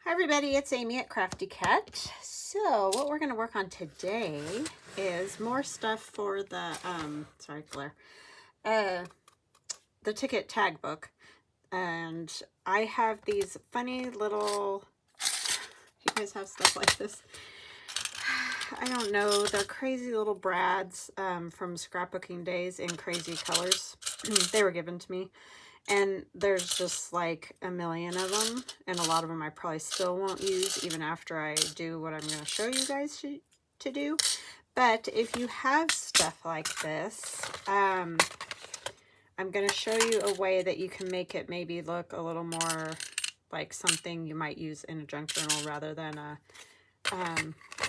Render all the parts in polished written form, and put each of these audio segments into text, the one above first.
Hi everybody, it's Amy at Crafty Cat. So what we're going to work on today is more stuff for the, sorry, glare, the ticket tag book. And I have these funny little, you guys have stuff like this? I don't know, they're crazy little brads from scrapbooking days in crazy colors. They were given to me. And there's just like a million of them, and a lot of them I probably still won't use even after I do what I'm going to show you guys to do. But if you have stuff like this, I'm going to show you a way that you can make it maybe look a little more like something you might use in a junk journal rather than a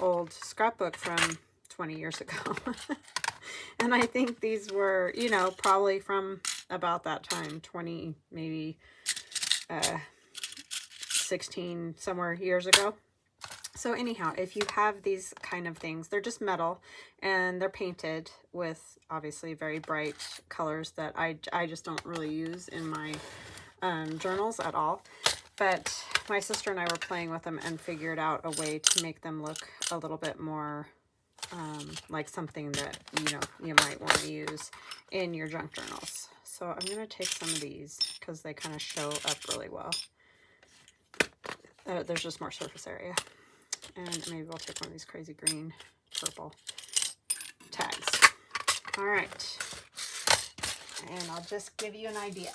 old scrapbook from 20 years ago. And I think these were, you know, probably from about that time, 20, maybe 16 somewhere years ago. So anyhow, if you have these kind of things, they're just metal and they're painted with obviously very bright colors that I just don't really use in my journals at all. But my sister and I were playing with them and figured out a way to make them look a little bit more like something that, you know, you might want to use in your junk journals. So I'm going to take some of these because they kind of show up really well. There's just more surface area. And maybe we'll take one of these crazy green, purple tags. All right. And I'll just give you an idea.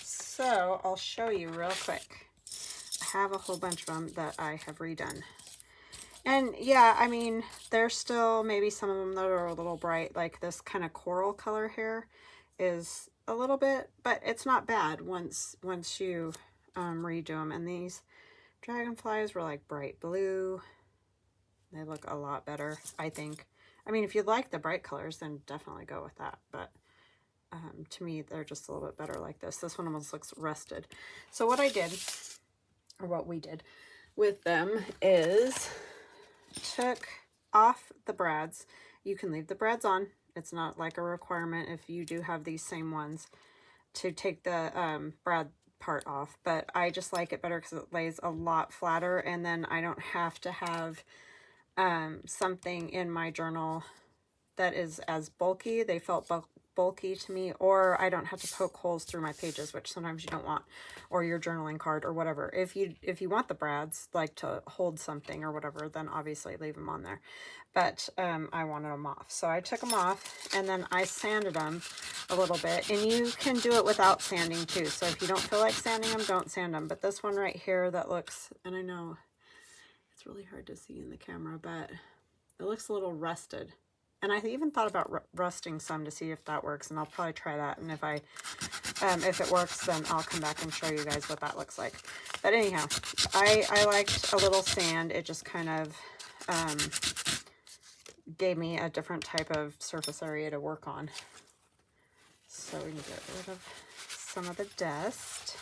So I'll show you real quick. I have a whole bunch of them that I have redone. And yeah, I mean, there's still maybe some of them that are a little bright, like this kind of coral color here is a little bit, but it's not bad once you redo them. And these dragonflies were like bright blue. They look a lot better, I think. I mean, if you like the bright colors, then definitely go with that. But to me, they're just a little bit better like this. This one almost looks rusted. So what I did, or what we did with them is took off the brads. You can leave the brads on. It's not like a requirement if you do have these same ones to take the brad part off, but I just like it better because it lays a lot flatter, and then I don't have to have something in my journal that is as bulky. They felt bulky to me, or I don't have to poke holes through my pages, which sometimes you don't want, or your journaling card or whatever. If you want the brads like to hold something or whatever, then obviously leave them on there. But I wanted them off, so I took them off and then I sanded them a little bit. And you can do it without sanding too, so if you don't feel like sanding them, don't sand them. But this one right here that looks, and I know it's really hard to see in the camera, but it looks a little rusted. And I even thought about rusting some to see if that works, and I'll probably try that. And if it works, then I'll come back and show you guys what that looks like. But anyhow, I liked a little sand. It just kind of gave me a different type of surface area to work on. So we can get rid of some of the dust.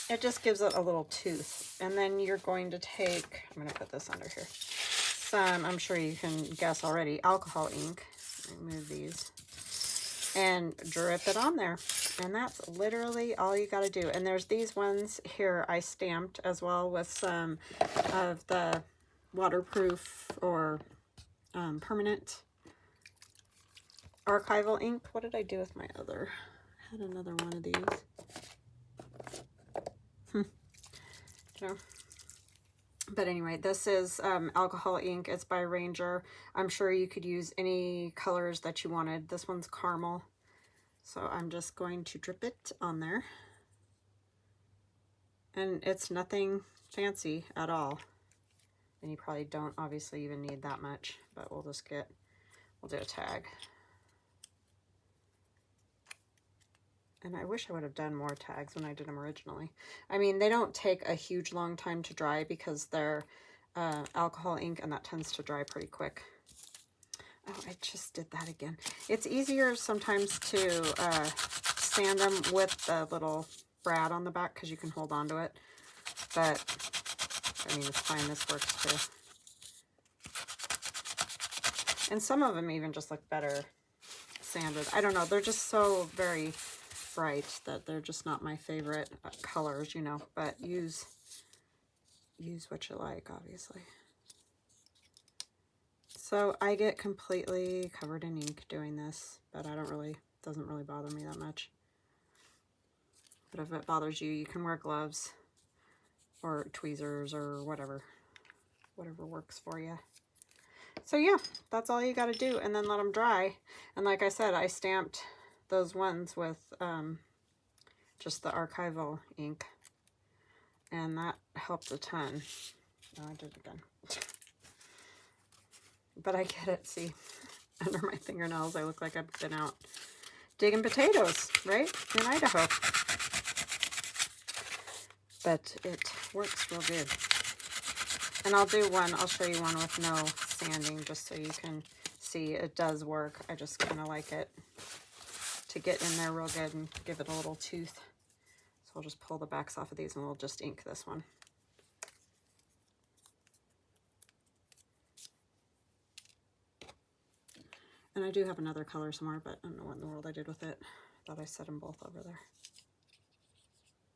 It just gives it a little tooth. And then you're going to take, I'm going to put this under here. I'm sure you can guess already, alcohol ink. Remove these and drip it on there, and that's literally all you got to do. And there's these ones here I stamped as well with some of the waterproof or permanent archival ink. What did I do with my other? I had another one of these. No. But anyway, this is alcohol ink. It's by Ranger. I'm sure you could use any colors that you wanted. This one's caramel. So I'm just going to drip it on there. And it's nothing fancy at all. And you probably don't obviously even need that much. But we'll do a tag. And I wish I would have done more tags when I did them originally. I mean, they don't take a huge long time to dry because they're alcohol ink, and that tends to dry pretty quick. Oh, I just did that again. It's easier sometimes to sand them with the little brad on the back because you can hold on to it. But, I mean, it's fine. This works too. And some of them even just look better sanded. I don't know. They're just so very bright that they're just not my favorite colors, you know, but use what you like, obviously. So I get completely covered in ink doing this, but I don't really, doesn't really bother me that much. But if it bothers you, you can wear gloves or tweezers or whatever works for you. So yeah, that's all you got to do, and then let them dry. And like I said, I stamped those ones with just the archival ink, and that helped a ton. Oh, I did it again. But I get it, see, under my fingernails I look like I've been out digging potatoes, right, in Idaho. But it works real good. And I'll do one, I'll show you one with no sanding, just so you can see it does work. I just kind of like it to get in there real good and give it a little tooth. So I'll just pull the backs off of these and we'll just ink this one. And I do have another color somewhere, but I don't know what in the world I did with it. I thought I set them both over there.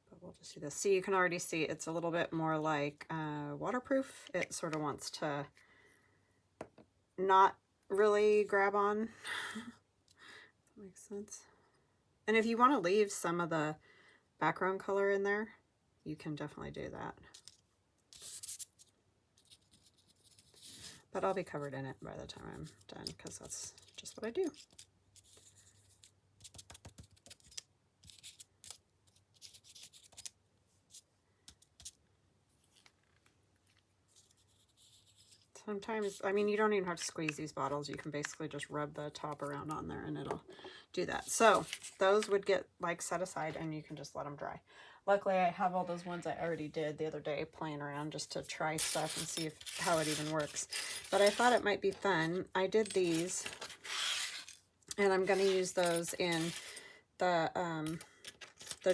But we'll just do this. See, you can already see it's a little bit more like waterproof. It sort of wants to not really grab on. That makes sense. And if you want to leave some of the background color in there, you can definitely do that. But I'll be covered in it by the time I'm done, because that's just what I do. Sometimes, I mean, you don't even have to squeeze these bottles. You can basically just rub the top around on there and it'll do that. So those would get like set aside and you can just let them dry. Luckily, I have all those ones I already did the other day playing around just to try stuff and see how it even works. But I thought it might be fun. I did these, and I'm going to use those in the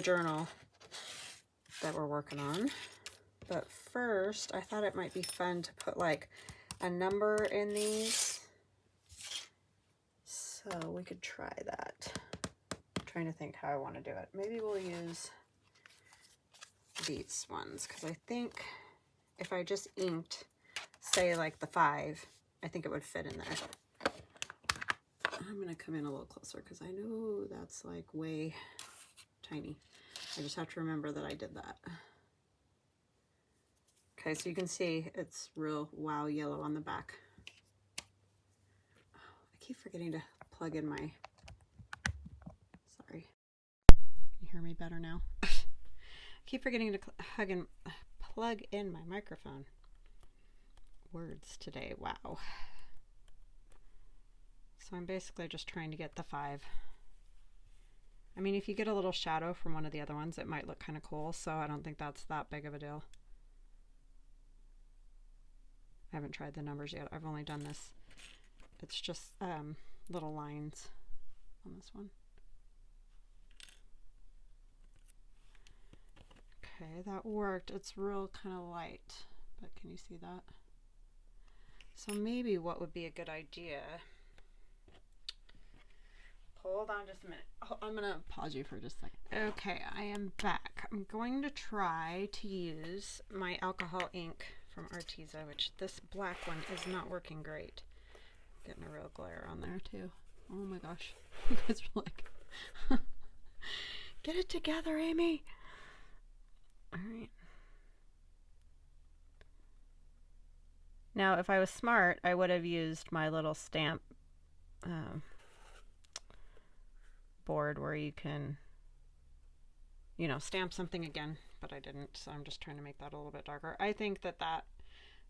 journal that we're working on. But first, I thought it might be fun to put like a number in these. So we could try that. I'm trying to think how I want to do it. Maybe we'll use these ones, because I think if I just inked, say like the 5, I think it would fit in there. I'm going to come in a little closer because I know that's like way tiny. I just have to remember that I did that. Okay, so you can see it's real wow yellow on the back. Oh, I keep forgetting to plug in my, sorry. Can you hear me better now? Keep forgetting to plug in my microphone. Words today, wow. So I'm basically just trying to get the 5. I mean, if you get a little shadow from one of the other ones, it might look kind of cool, so I don't think that's that big of a deal. I haven't tried the numbers yet. I've only done this. It's just little lines on this one. Okay, that worked. It's real kind of light, but can you see that? So maybe what would be a good idea, hold on just a minute. Oh, I'm gonna pause you for just a second. Okay, I am back. I'm going to try to use my alcohol ink from Arteza, which this black one is not working great. Getting a real glare on there too. Oh my gosh. You guys are like, get it together, Amy. All right. Now, if I was smart, I would have used my little stamp board where you can, you know, stamp something again, but I didn't, so I'm just trying to make that a little bit darker. I think that that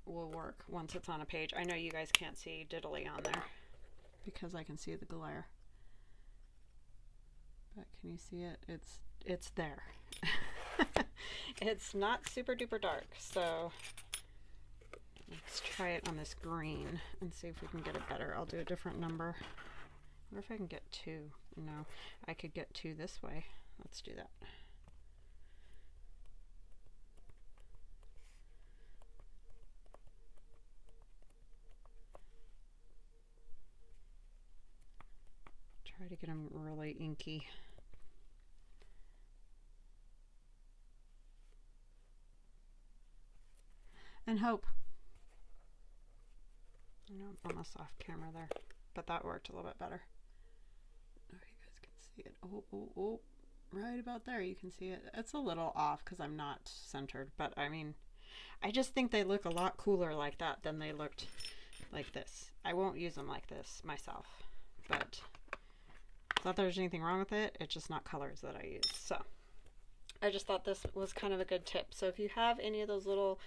will work once it's on a page. I know you guys can't see diddly on there because I can see the glare, but can you see it? It's there. It's not super duper dark, so let's try it on this green and see if we can get it better. I'll do a different number. I wonder if I can get 2. No, I could get 2 this way. Let's do that. Try to get them really inky. and hope. I know I'm almost off camera there, but that worked a little bit better. Oh, you guys can see it. Oh, right about there. You can see it. It's a little off because I'm not centered, but I mean, I just think they look a lot cooler like that than they looked like this. I won't use them like this myself, but not that there's anything wrong with it. It's just not colors that I use. So I just thought this was kind of a good tip. So if you have any of those little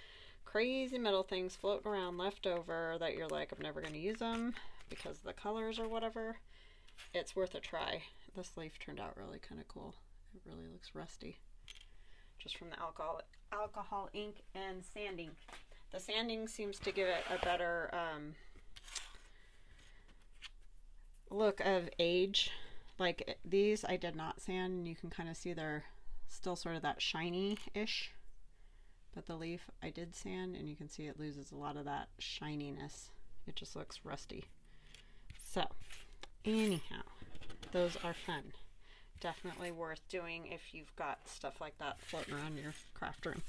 crazy metal things floating around left over that you're like, I'm never going to use them because of the colors or whatever, it's worth a try. This leaf turned out really kind of cool. It really looks rusty just from the alcohol ink and sanding. The sanding seems to give it a better look of age. Like these I did not sand, and you can kind of see they're still sort of that shiny-ish. But the leaf I did sand, and you can see it loses a lot of that shininess. It just looks rusty. So, anyhow, those are fun. Definitely worth doing if you've got stuff like that floating around your craft room.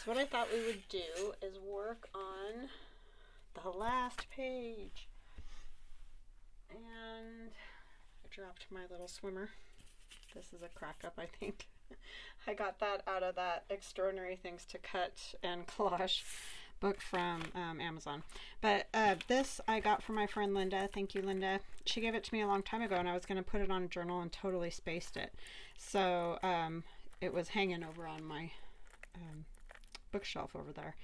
So what I thought we would do is work on the last page. And I dropped my little swimmer. This is a crack up, I think. I got that out of that Extraordinary Things to Cut and Collage book from Amazon. But this I got from my friend Linda. Thank you, Linda. She gave it to me a long time ago, and I was going to put it on a journal and totally spaced it. So it was hanging over on my bookshelf over there.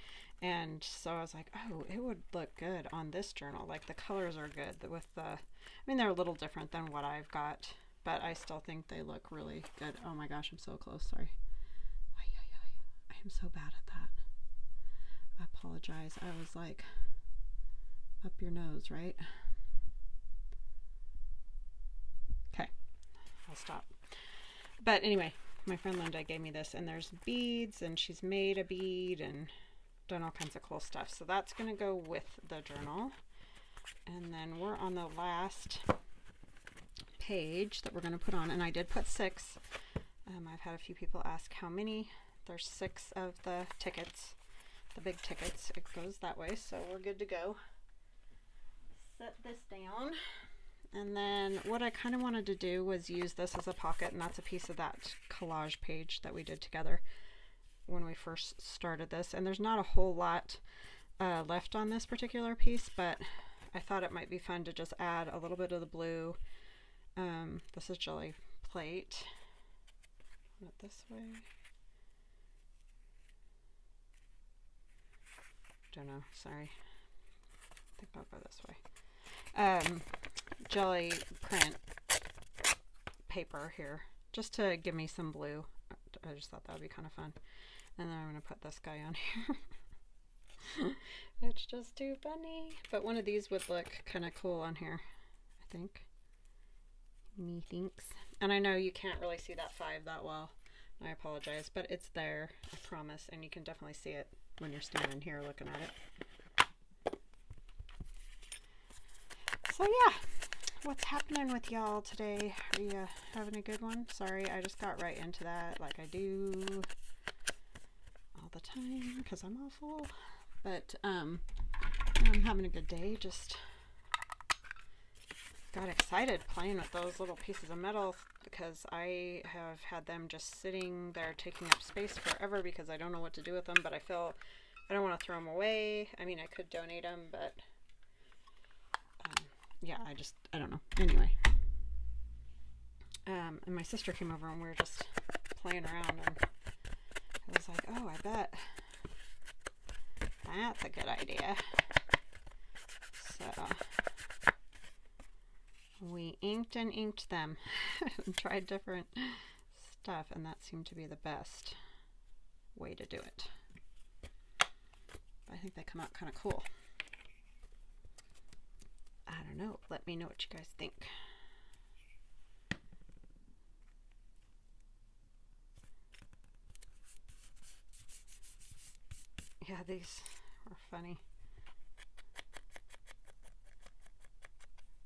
And so I was like, oh, it would look good on this journal. Like the colors are good with the, I mean, they're a little different than what I've got, but I still think they look really good. Oh my gosh, I'm so close. Sorry. I am so bad at that. I apologize. I was like up your nose, right? Okay, I'll stop. But anyway, my friend Linda gave me this, and there's beads, and she's made a bead and done all kinds of cool stuff. So that's going to go with the journal. And then we're on the last page that we're going to put on, and I did put 6. I've had a few people ask how many. There's 6 of the tickets, the big tickets. It goes that way, so we're good to go. Set this down. And then what I kind of wanted to do was use this as a pocket, and that's a piece of that collage page that we did together when we first started this. And there's not a whole lot left on this particular piece, but I thought it might be fun to just add a little bit of the blue. This is jelly plate. Put it this way. Don't know, sorry. I think I'll go this way. Jelly print paper here, just to give me some blue. I just thought that would be kind of fun. And then I'm going to put this guy on here. It's just too funny. But one of these would look kind of cool on here, I think. Methinks. And I know you can't really see that 5 that well. I apologize, but it's there, I promise. And you can definitely see it when you're standing here looking at it. So yeah, what's happening with y'all today? Are you having a good one? Sorry, I just got right into that like I do all the time because I'm awful. But I'm having a good day. Just got excited playing with those little pieces of metal because I have had them just sitting there taking up space forever because I don't know what to do with them, but I feel I don't want to throw them away. I mean, I could donate them, but yeah, I don't know. Anyway, and my sister came over and we were just playing around, and I was like, oh, I bet that's a good idea. So we inked and inked them and tried different stuff, and that seemed to be the best way to do it. I think they come out kind of cool. I don't know. Let me know what you guys think. Yeah, these are funny.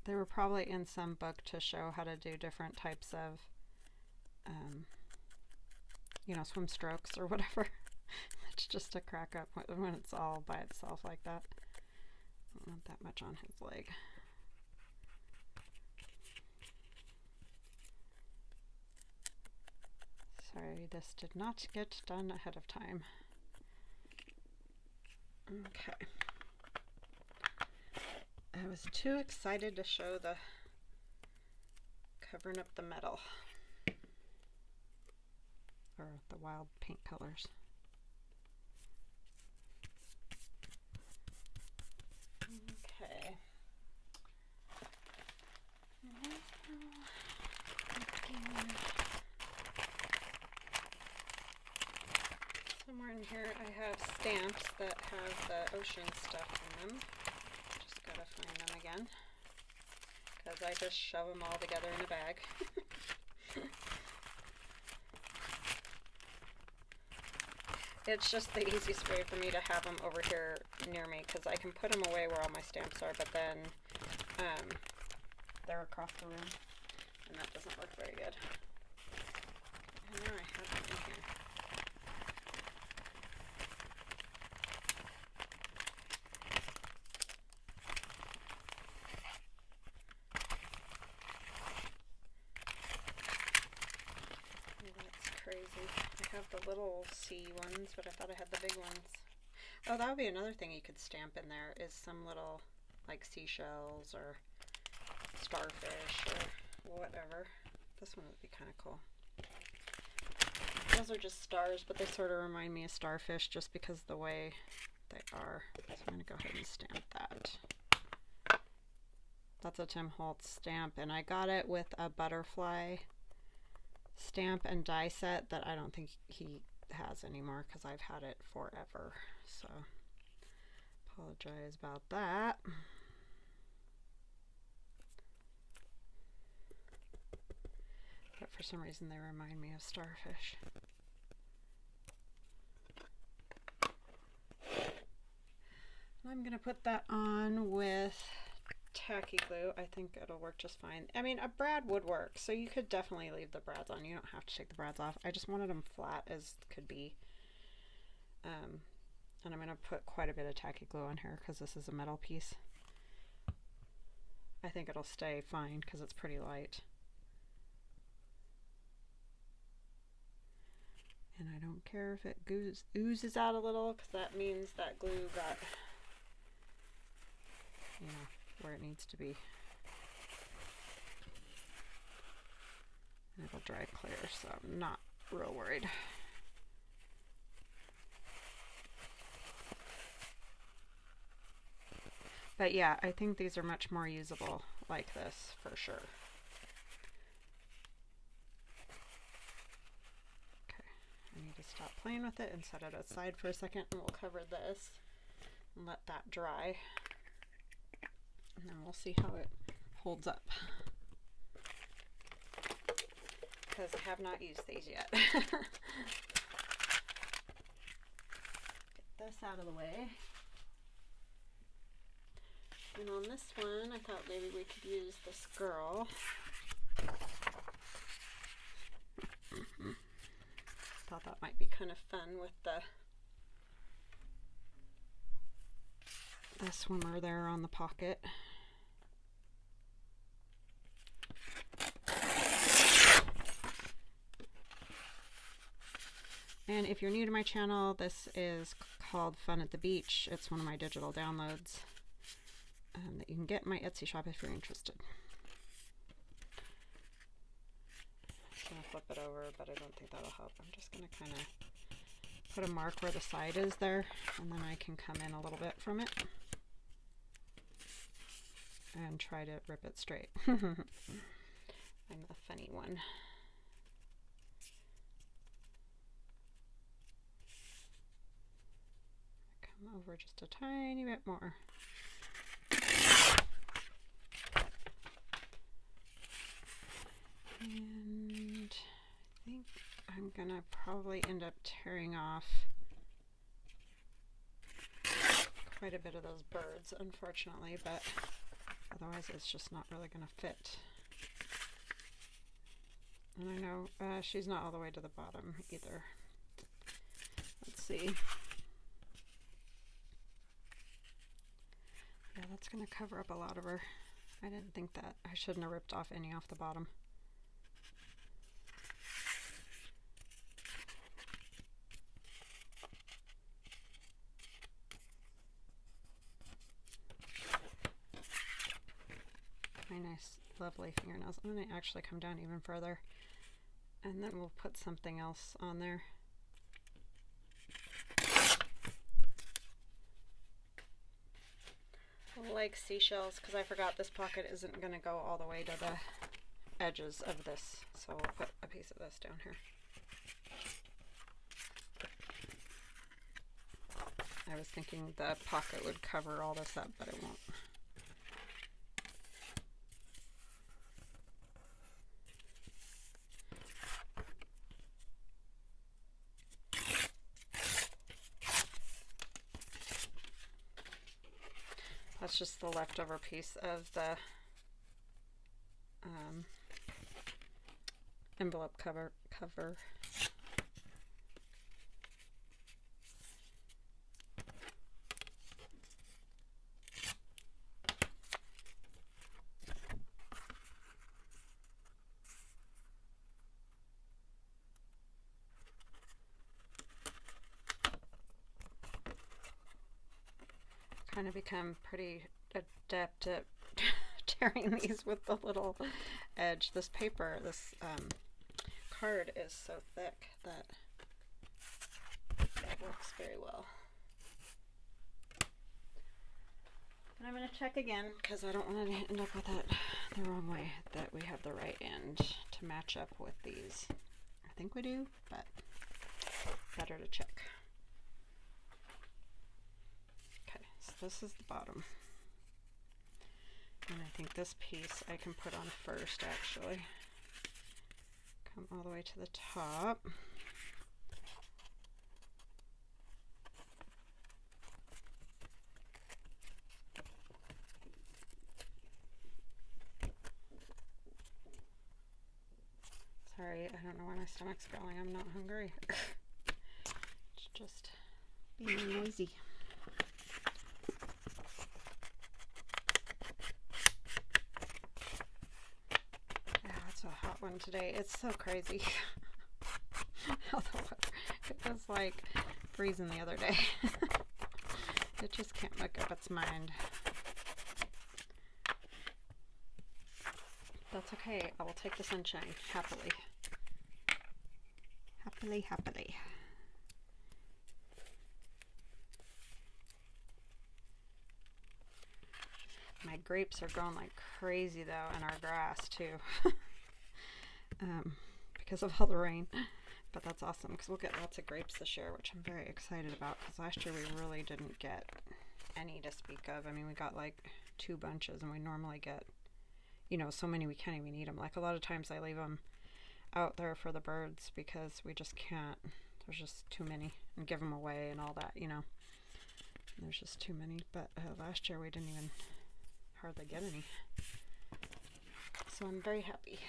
They were probably in some book to show how to do different types of, you know, swim strokes or whatever. Which just a crack up when it's all by itself like that. I don't want that much on his leg. Sorry, this did not get done ahead of time. Okay. I was too excited to show the covering up the metal. Or the wild paint colors. Okay. Somewhere in here I have stamps that have the ocean stuff in them. Just gotta find them again. Because I just shove them all together in a bag. It's just the easiest way for me to have them over here near me, because I can put them away where all my stamps are, but then they're across the room, and that doesn't look very good. I know I have them in here. I have the little C ones, but I thought I had the big ones. Oh, that would be another thing you could stamp in there, is some little, like, seashells or starfish or whatever. This one would be kind of cool. Those are just stars, but they sort of remind me of starfish just because of the way they are. So I'm going to go ahead and stamp that. That's a Tim Holtz stamp, and I got it with a butterfly stamp and die set that I don't think he has anymore because I've had it forever, so apologize about that. But for some reason they remind me of starfish. I'm gonna put that on with tacky glue. I think it'll work just fine. I mean, a brad would work, so you could definitely leave the brads on. You don't have to take the brads off. I just wanted them flat as could be. And I'm going to put quite a bit of tacky glue on here because this is a metal piece. I think it'll stay fine because it's pretty light. And I don't care if it oozes out a little, because that means that glue got, you know, where it needs to be. And it'll dry clear, so I'm not real worried. But yeah, I think these are much more usable like this for sure. Okay, I need to stop playing with it and set it aside for a second, and we'll cover this and let that dry. And then we'll see how it holds up. Because I have not used these yet. Get this out of the way. And on this one, I thought maybe we could use this girl. Thought that might be kind of fun with the swimmer there on the pocket. And if you're new to my channel, this is called Fun at the Beach. It's one of my digital downloads that you can get in my Etsy shop if you're interested. I'm just going to flip it over, but I don't think that'll help. I'm just going to kind of put a mark where the side is there, and then I can come in a little bit from it and try to rip it straight. I'm the funny one. Come over just a tiny bit more. And I think I'm gonna probably end up tearing off quite a bit of those birds, unfortunately, but otherwise it's just not really gonna fit. And I know she's not all the way to the bottom either. Let's see. Yeah, that's going to cover up a lot of her. I didn't think that. I shouldn't have ripped off any off the bottom. My nice, lovely fingernails. I'm going to actually come down even further. And then we'll put something else on there. Like seashells, because I forgot this pocket isn't going to go all the way to the edges of this. So we'll put a piece of this down here. I was thinking the pocket would cover all this up, but it won't. That's just the leftover piece of the envelope cover. Kind of become pretty adept at tearing these with the little edge. This paper, this card is so thick that it works very well. And I'm going to check again because I don't want to end up with it the wrong way, that we have the right end to match up with these. I think we do, but better to check. This is the bottom, and I think this piece I can put on first, actually. Come all the way to the top. Sorry, I don't know why my stomach's growling. I'm not hungry. It's just being noisy. One today. It's so crazy. It was like freezing the other day. It just can't make up its mind. That's okay. I will take the sunshine happily. Happily. My grapes are growing like crazy though, and our grass too. Because of all the rain, but that's awesome because we'll get lots of grapes this year, which I'm very excited about, because last year we really didn't get any to speak of. I mean, we got like 2 bunches, and we normally get, you know, so many we can't even eat them. Like a lot of times I leave them out there for the birds because we just can't, there's just too many, and give them away and all that, you know. There's just too many, but last year we didn't even hardly get any, so I'm very happy.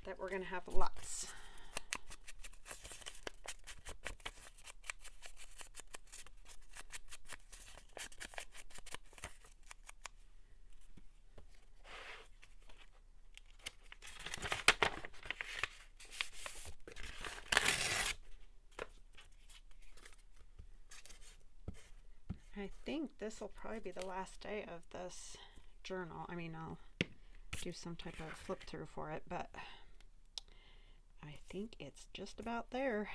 That we're going to have lots. I think this will probably be the last day of this journal. I mean, I'll do some type of flip through for it, but I think it's just about there.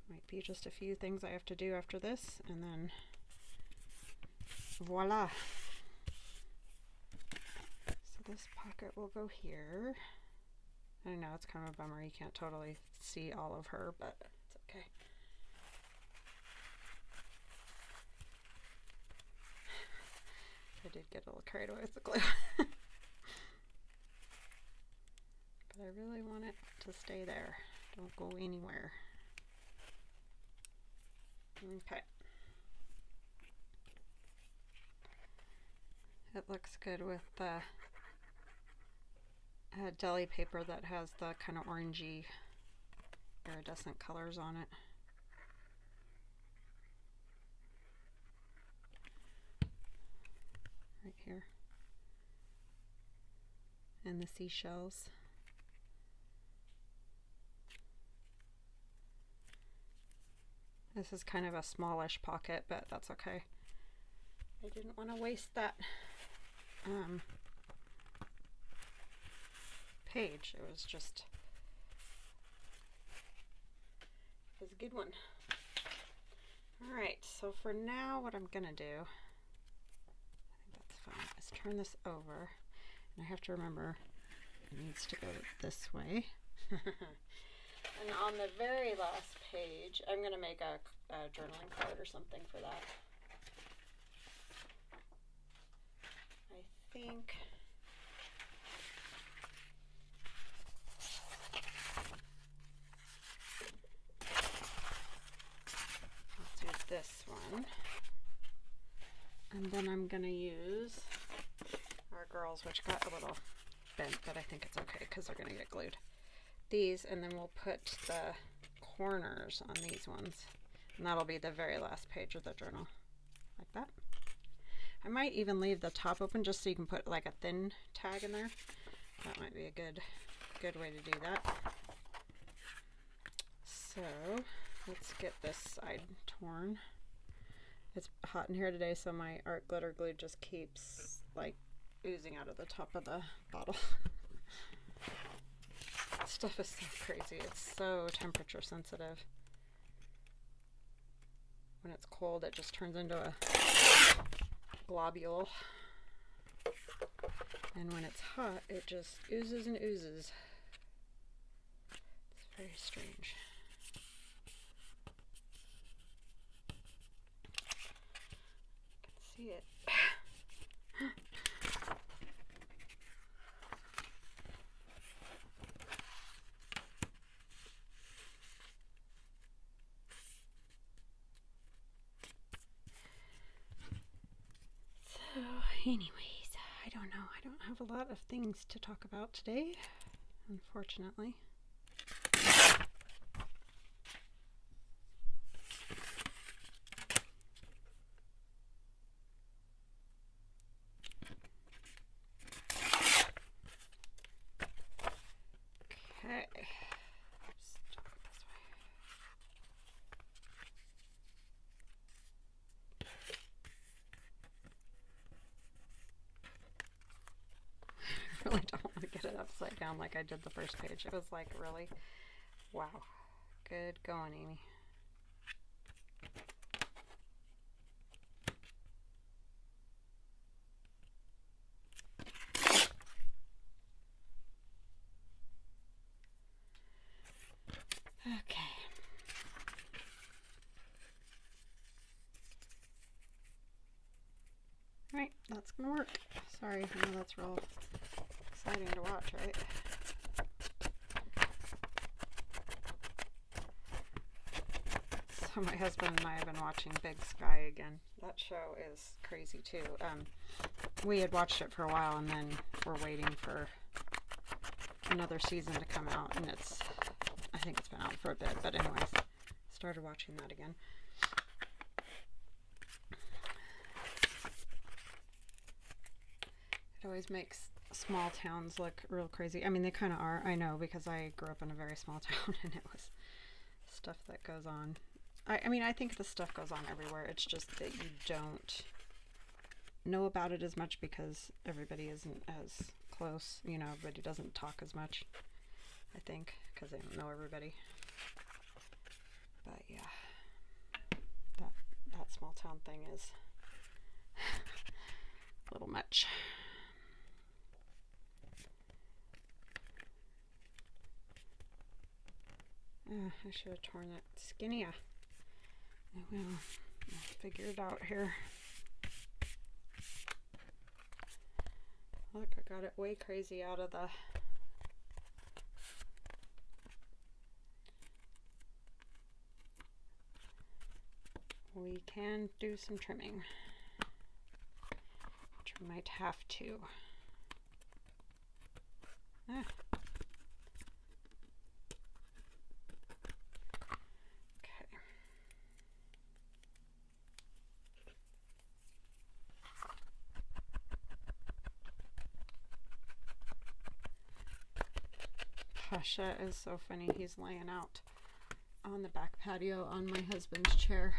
Might be just a few things I have to do after this, and then voila. So this pocket will go here. I know it's kind of a bummer you can't totally see all of her, but it's okay. I did get a little carried away with the glue. But I really want it to stay there. Don't go anywhere. Okay. It looks good with the deli paper that has the kind of orangey iridescent colors on it. Right here. And the seashells. This is kind of a smallish pocket, but that's okay. I didn't want to waste that page. It was a good one. Alright, so for now what I'm gonna do, I think that's fine, is turn this over. And I have to remember it needs to go this way. And on the very last page, I'm going to make a journaling card or something for that. I think let's do this one. And then I'm going to use our girls, which got a little bent, but I think it's okay because they're going to get glued. These, and then we'll put the corners on these ones, and that'll be the very last page of the journal, like that. I might even leave the top open just so you can put like a thin tag in there. That might be a good way to do that. So let's get this side torn. It's hot in here today, so my art glitter glue just keeps like oozing out of the top of the bottle. Stuff is so crazy. It's so temperature sensitive. When it's cold, it just turns into a globule. And when it's hot, it just oozes and oozes. It's very strange. You can see it. Anyways, I don't know. I don't have a lot of things to talk about today, unfortunately. Okay. I really don't want to get it upside down like I did the first page. It was like, really? Wow. Good going, Amy. Okay. Alright, that's gonna work. Sorry, I know that's real exciting to watch, right? So my husband and I have been watching Big Sky again. That show is crazy too. We had watched it for a while, and then we're waiting for another season to come out, and I think it's been out for a bit, but anyways, started watching that again. It always makes small towns look real crazy. I mean, they kind of are, I know, because I grew up in a very small town, and it was stuff that goes on. I mean, I think the stuff goes on everywhere. It's just that you don't know about it as much because everybody isn't as close. You know, everybody doesn't talk as much, I think, because they don't know everybody. But yeah, that small town thing is a little much. I should have torn that skinnier. Oh well, I'll figure it out here. Look, I got it way crazy out of the... We can do some trimming, which we might have to. Ah. Okay. Pasha is so funny. He's laying out on the back patio on my husband's chair.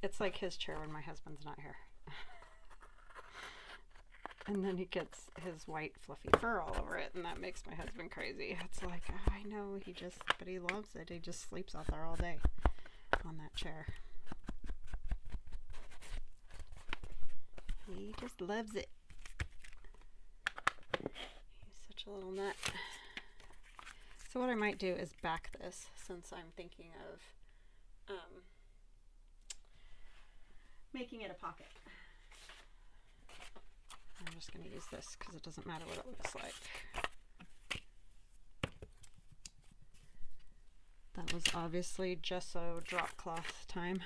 It's like his chair when my husband's not here. And then he gets his white fluffy fur all over it, and that makes my husband crazy. It's like, I know, but he loves it. He just sleeps out there all day on that chair. He just loves it. He's such a little nut. So what I might do is back this, since I'm thinking of making it a pocket. I'm just going to use this because it doesn't matter what it looks like. That was obviously gesso drop cloth time.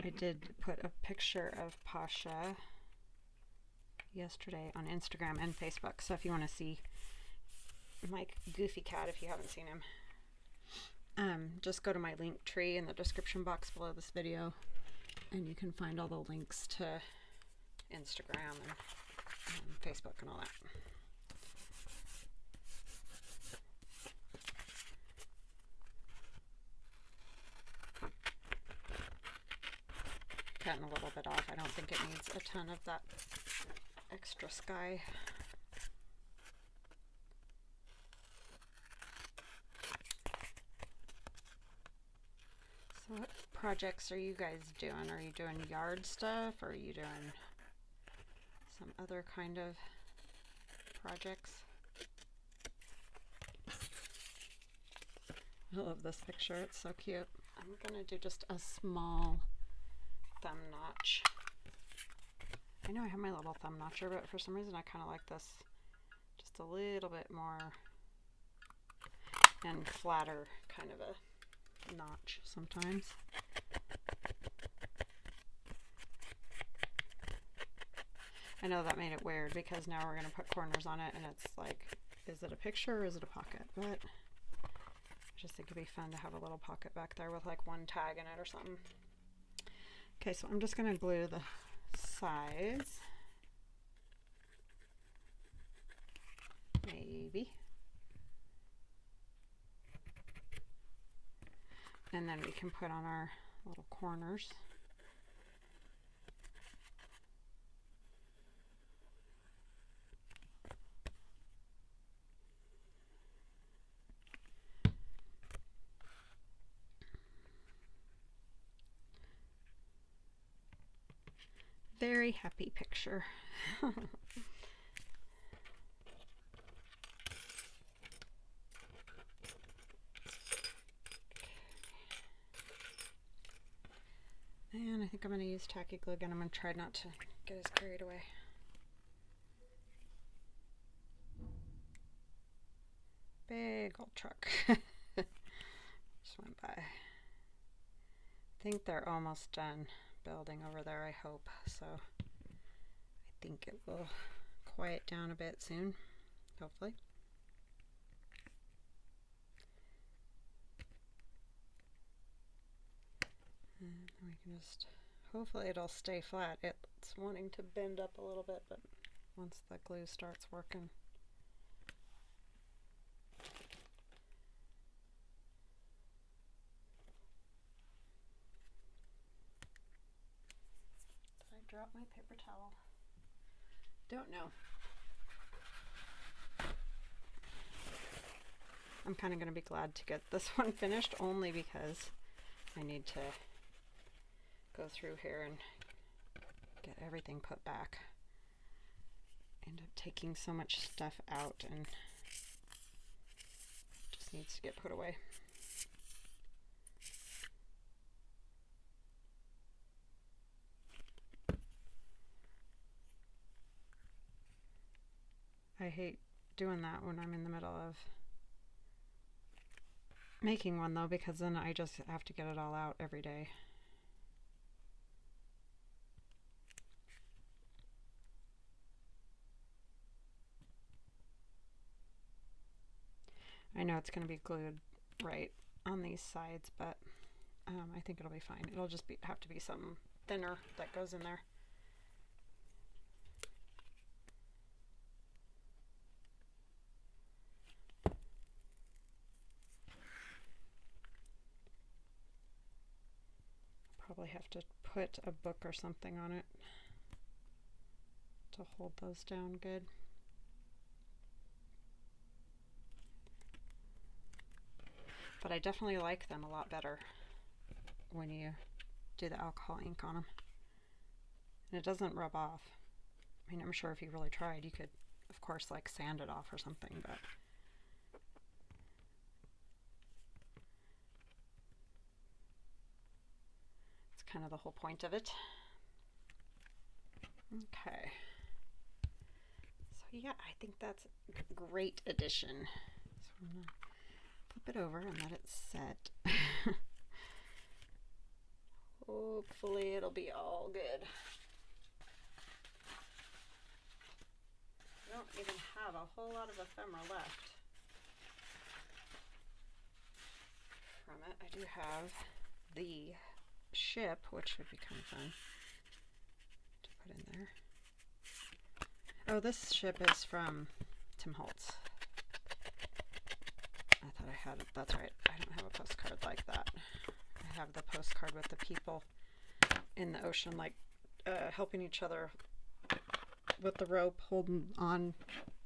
I did put a picture of Pasha yesterday on Instagram and Facebook, so if you want to see my goofy cat, if you haven't seen him, just go to my Linktree in the description box below this video, and you can find all the links to Instagram and Facebook and all that. Cutting a little bit off. I don't think it needs a ton of that extra sky. So what projects are you guys doing? Are you doing yard stuff, or are you doing some other kind of projects? I love this picture. It's so cute. I'm gonna do just a small thumb notch. I know I have my little thumb notcher, but for some reason I kind of like this just a little bit more and flatter kind of a notch sometimes. I know that made it weird because now we're going to put corners on it and it's like, is it a picture or is it a pocket? But I just think it'd be fun to have a little pocket back there with like one tag in it or something. Okay, so I'm just going to glue the sides. Maybe. And then we can put on our little corners. Very happy picture. And I think I'm going to use tacky glue again. I'm going to try not to get as carried away. Big old truck. Just went by. I think they're almost done building over there, I hope. So I think it will quiet down a bit soon, hopefully. And we can just, hopefully it'll stay flat. It's wanting to bend up a little bit, but once the glue starts working. Did I drop my paper towel? Don't know. I'm kind of going to be glad to get this one finished, only because I need to go through here and get everything put back. I end up taking so much stuff out and it just needs to get put away. I hate doing that when I'm in the middle of making one though, because then I just have to get it all out every day. know it's going to be glued right on these sides, but I think it'll be fine. It'll just have to be something thinner that goes in there. Probably have to put a book or something on it to hold those down good. But I definitely like them a lot better when you do the alcohol ink on them. And it doesn't rub off. I mean, I'm sure if you really tried, you could, of course, like sand it off or something, but it's kind of the whole point of it. Okay. So yeah, I think that's a great addition. So I'm gonna flip it over and let it set. Hopefully it'll be all good. I don't even have a whole lot of ephemera left from it. I do have the ship, which would be kind of fun to put in there. Oh, this ship is from Tim Holtz. I thought I had it. That's right. I don't have a postcard like that. I have the postcard with the people in the ocean, like helping each other with the rope, holding on,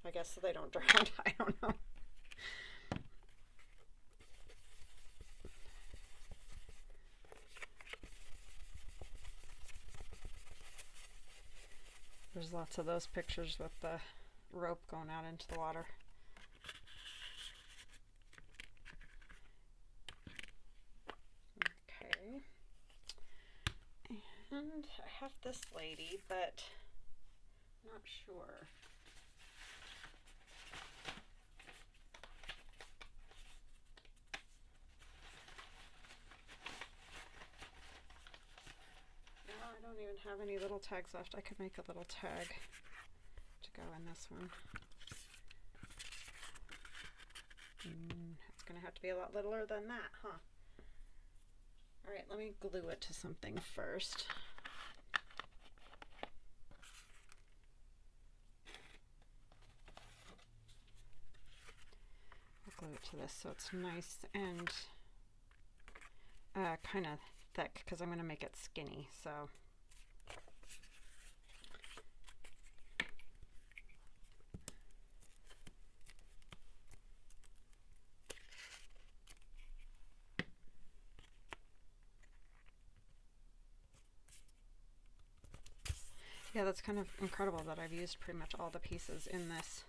I guess, so they don't drown. I don't know. There's lots of those pictures with the rope going out into the water. Okay. And I have this lady, but I'm not sure. No, I don't even have any little tags left. I could make a little tag to go in this one. It's going to have to be a lot littler than that, huh? All right, let me glue it to something first. I'll glue it to this so it's nice and kind of thick, because I'm going to make it skinny. So yeah, that's kind of incredible that I've used pretty much all the pieces in this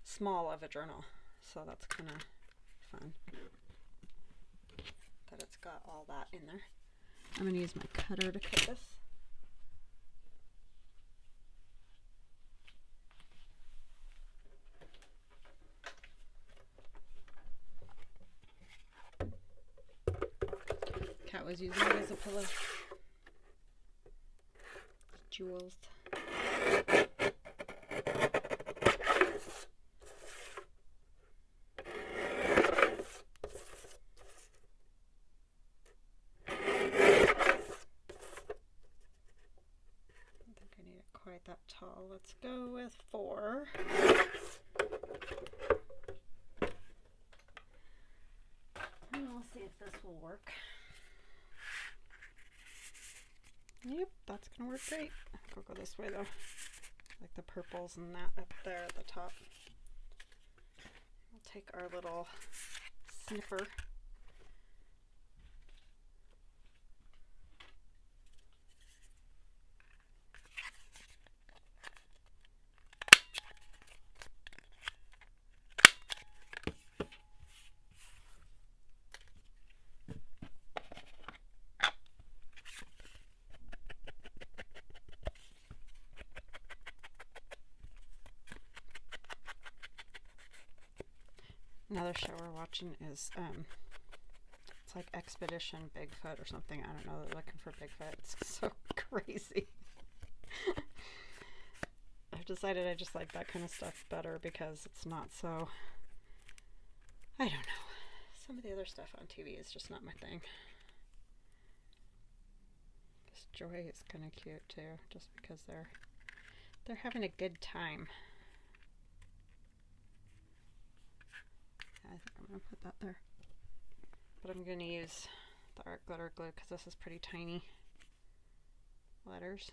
small of a journal. So that's kind of fun that it's got all that in there. I'm going to use my cutter to cut this. Cat was using it as a pillow. Jewels. That tall. Let's go with 4. And we'll see if this will work. Yep, that's gonna work great. I think I'll go this way though. Like the purples and that up there at the top. We'll take our little snipper. Another show we're watching is it's like Expedition Bigfoot or something. I don't know. They're looking for Bigfoot. It's so crazy. I've decided I just like that kind of stuff better because it's not so I don't know. Some of the other stuff on TV is just not my thing. This Joy is kind of cute too, just because they're having a good time. I think I'm going to put that there. But I'm going to use the art glitter glue because this is pretty tiny letters.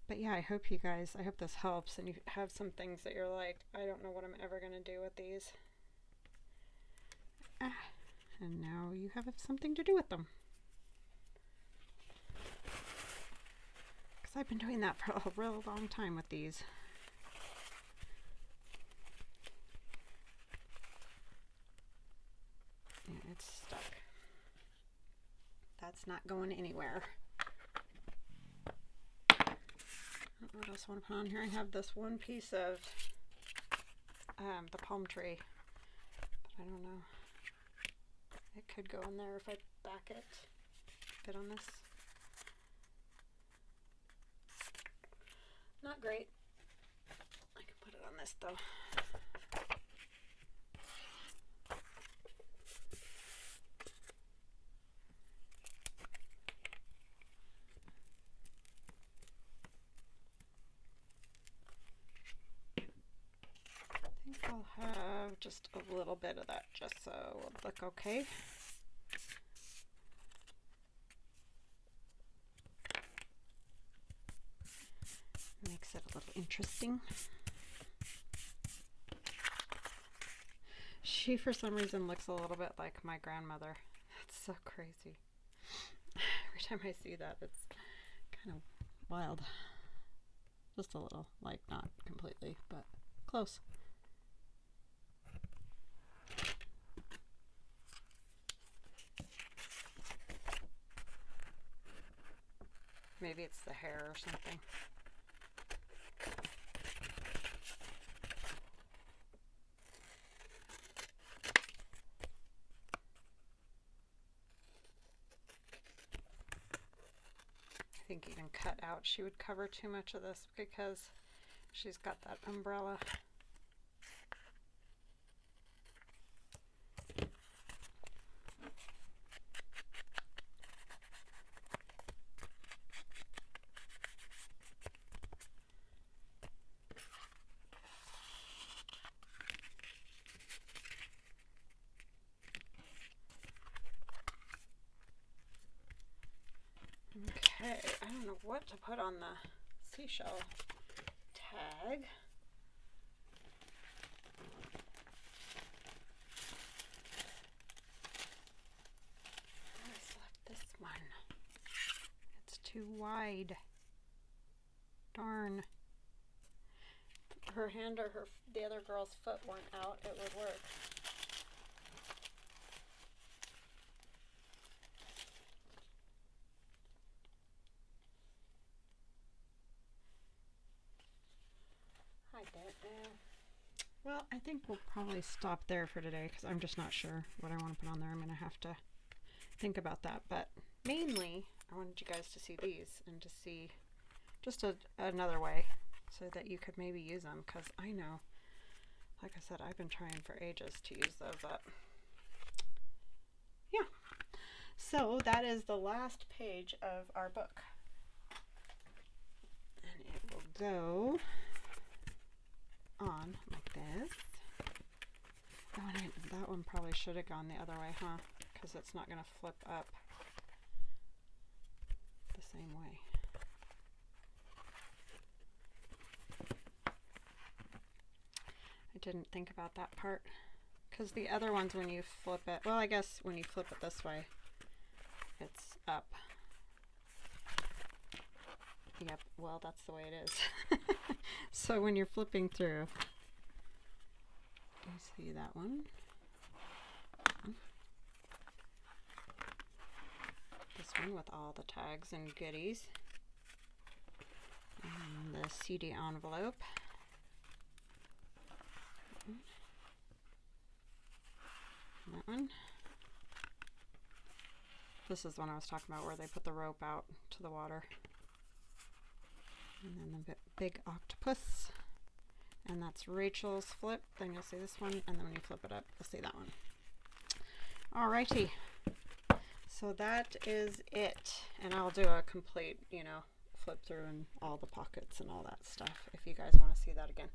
But yeah, I hope this helps and you have some things that you're like, I don't know what I'm ever going to do with these. And now you have something to do with them. Because I've been doing that for a real long time with these. Yeah, it's stuck. That's not going anywhere. What else I want to put on here? I have this one piece of the palm tree, but I don't know. It could go in there if I back it. Fit on this. Not great. I can put it on this though. I'll have just a little bit of that just so it will look okay. Makes it a little interesting. She, for some reason, looks a little bit like my grandmother. That's so crazy. Every time I see that, it's kind of wild. Just a little, like not completely, but close. Maybe it's the hair or something. I think even cut out she would cover too much of this because she's got that umbrella. Okay, I don't know what to put on the seashell tag. I select this one. It's too wide. Darn. If her hand or the other girl's foot went out, it would work. Well, I think we'll probably stop there for today because I'm just not sure what I want to put on there. I'm going to have to think about that. But mainly, I wanted you guys to see these and to see just another way so that you could maybe use them because I know, like I said, I've been trying for ages to use those up. Yeah. So that is the last page of our book. And it will go on like this. Oh, and that one probably should have gone the other way, huh? Because it's not going to flip up the same way. I didn't think about that part. Because the other ones, when you flip it, well, I guess when you flip it this way, it's up. Yep, well, that's the way it is. So when you're flipping through, you see that one. This one with all the tags and goodies. And the CD envelope. That one. This is the one I was talking about where they put the rope out to the water. And then the big octopus. And that's Rachel's flip. Then you'll see this one. And then when you flip it up, you'll see that one. Alrighty. So that is it. And I'll do a complete, you know, flip through and all the pockets and all that stuff if you guys want to see that again.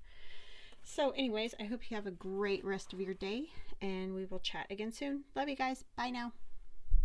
So anyways, I hope you have a great rest of your day, and we will chat again soon. Love you guys. Bye now.